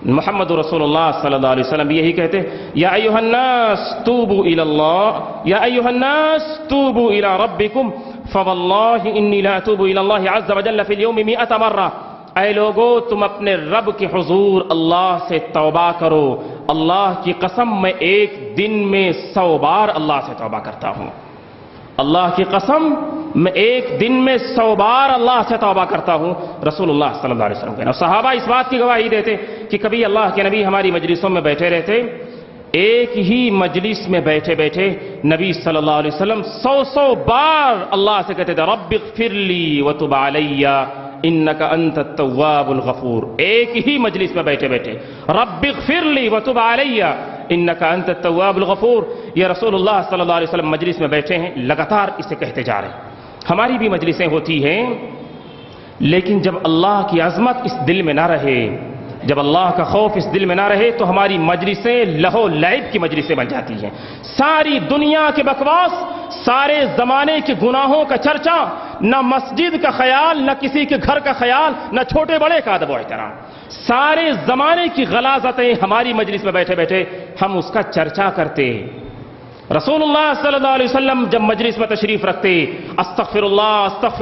محمد رسول اللہ صلی اللہ علیہ وسلم یہی کہتے یا ایھا الناس توبوا الی اللہ یا ایھا الناس توبوا الی ربکم فواللہ انی لا اتوب الی اللہ عز وجل فی اليوم 100 مرہ، اے لوگو تم اپنے رب کے حضور اللہ سے توبہ کرو، اللہ کی قسم میں ایک دن میں 100 بار اللہ سے توبہ کرتا ہوں، اللہ کی قسم میں ایک دن میں 100 بار اللہ سے توبہ کرتا ہوں، رسول اللہ صلی اللہ علیہ وسلم کہنا۔ صحابہ اس بات کی گواہی دیتے کہ کبھی اللہ کے نبی ہماری مجلسوں میں بیٹھے رہتے، ایک ہی مجلس میں بیٹھے بیٹھے نبی صلی اللہ علیہ وسلم 100 بار اللہ سے کہتے تھے رب اغفر لی وتب علی انک انت التواب الغفور، ایک ہی مجلس میں بیٹھے بیٹھے رب اغفر لی وتب علی انک انت التواب الغفور۔ یہ رسول اللہ صلی اللہ علیہ وسلم مجلس میں بیٹھے ہیں، لگاتار اسے کہتے جا رہے ہیں۔ ہماری بھی مجلسیں ہوتی ہیں، لیکن جب اللہ کی عظمت اس دل میں نہ رہے، جب اللہ کا خوف اس دل میں نہ رہے تو ہماری مجلسیں لہو لعب کی مجلسیں بن جاتی ہیں، ساری دنیا کے بکواس، سارے زمانے کے گناہوں کا چرچا، نہ مسجد کا خیال، نہ کسی کے گھر کا خیال، نہ چھوٹے بڑے کا ادب و احترام، سارے زمانے کی غلاظتیں ہماری مجلس میں بیٹھے بیٹھے ہم اس کا چرچا کرتے۔ رسول اللہ صلی اللہ علیہ وسلم جب مجلس میں تشریف رکھتے استغفر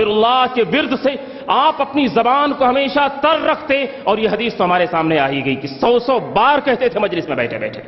اللہ کے ورد سے آپ اپنی زبان کو ہمیشہ تر رکھتے، اور یہ حدیث تو ہمارے سامنے آ ہی گئی کہ 100 بار کہتے تھے مجلس میں بیٹھے بیٹھے۔